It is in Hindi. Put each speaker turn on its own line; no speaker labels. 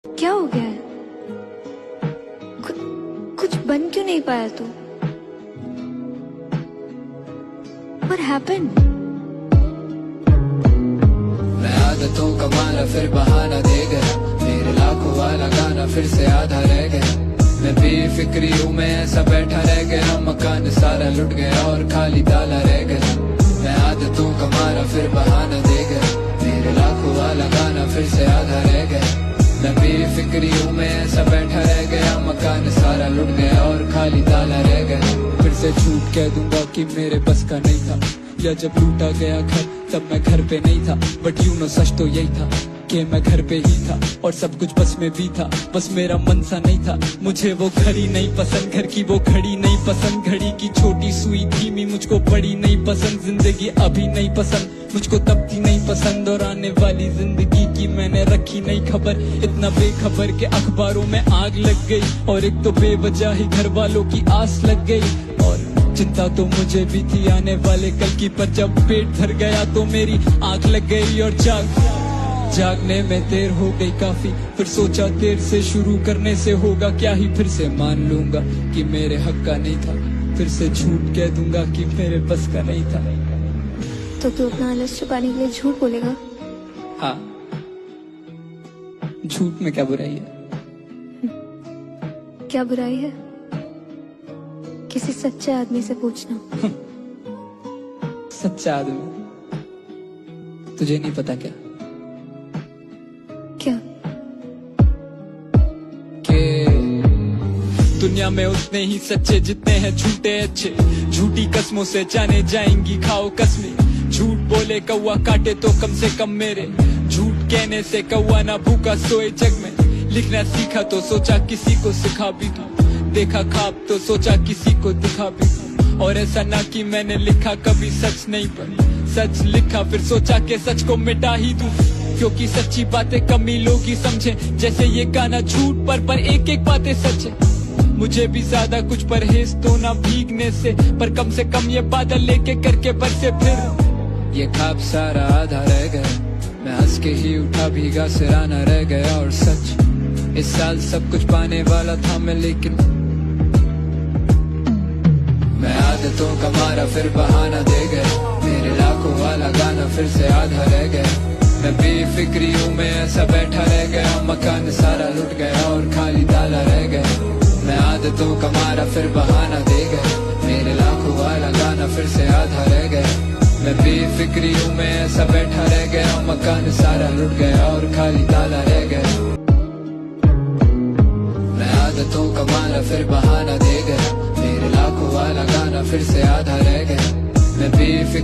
क्या हो गया है? कुछ बन क्यों नहीं पाया तू? What happened?
मैं आदतों का माला फिर बहाना दे गया, मेरे लाखों वाला गाना फिर से आधा रह गया। मैं बेफिक्री हूँ, मैं ऐसा बैठा रह गया, मकान सारा लुट गया और खाली ताला रह गया। मैं आदतों का माला फिर बहाना दे गया, मेरे लाखों वाला गाना फिर से आधा रह गया। मैं बेफिक्री हूँ, मैं ऐसा बैठा रह गया, मकान सारा लुट गया और खाली ताला रह गया। फिर से झूठ कह दूंगा कि मेरे बस का नहीं था, या जब लूटा गया घर तब मैं घर पे नहीं था। बट यू नो सच तो यही था कि मैं घर पे ही था और सब कुछ बस में भी था, बस मेरा मन सा नहीं था। मुझे वो घड़ी नहीं पसंद, घर की वो घड़ी नहीं पसंद, घड़ी की छोटी सुई धीमी मुझको बड़ी नहीं पसंद। जिंदगी अभी नहीं पसंद मुझको, तब थी नहीं पसंद, और आने वाली जिंदगी की मैंने रखी नहीं खबर। इतना बेखबर के अखबारों में आग लग गई, और एक तो बेवजह ही घर वालों की आस लग गई। और चिंता तो मुझे भी थी आने वाले कल की, पर जब पेट भर गया तो मेरी आंख लग गई। और जागने में देर हो गई काफी, फिर सोचा देर से शुरू करने से होगा क्या ही। फिर से मान लूंगा कि मेरे हक का नहीं था, फिर से झूठ कह दूंगा कि मेरे बस का नहीं था।
तो तू अपना आलस छुपाने के लिए झूठ बोलेगा?
हाँ, झूठ में क्या बुराई है?
क्या बुराई है? किसी सच्चे आदमी से पूछना।
सच्चा आदमी तुझे नहीं पता क्या?
क्या?
दुनिया में उतने ही सच्चे जितने हैं झूठे अच्छे। झूठी कस्मों से जाने जाएंगी खाओ कसमें, झूठ बोले कौवा काटे तो कम से कम मेरे। झूठ कहने से कौवा ना भूखा सोए जग में। लिखना सीखा तो सोचा किसी को सिखा भी दूं, देखा ख्वाब तो सोचा किसी को दिखा भी दूं। और ऐसा ना कि मैंने लिखा कभी सच नहीं, पर सच लिखा फिर सोचा कि सच को मिटा ही दूं। क्योंकि सच्ची बातें कम ही लोग ही समझे, जैसे ये गाना झूठ पर एक एक बातें सच है। मुझे भी ज्यादा कुछ परहेज तो ना भीगने से, पर कम से कम ये बादल लेके करके बरसे। फिर ये ख्वाब सारा आधा रह गया, मैं हंस के ही उठा भीगा सिराना रह गया। और सच इस साल सब कुछ पाने वाला था मैं, लेकिन मैं आदतों का मारा फिर बहाना दे गया, मेरे लाखों वाला गाना फिर से आधा रह गया। मैं बेफिक्री हूँ, मैं ऐसा बैठा रह गया, मकान सारा लुट गया और खाली ताला रह गया। मैं आदतों का मारा फिर बहाना दे गया, मेरे लाखों वाला गाना फिर से आधा रह गया। मैं बेफिक्री हूँ, मैं ऐसा बैठा रह गया, मकान सारा लुट गया और खाली ताला रह गया। मैं आदतों का मारा फिर बहाना दे गया, मेरे लाखों वाला गाना फिर से आधा रह गया। मैं बेफिक्र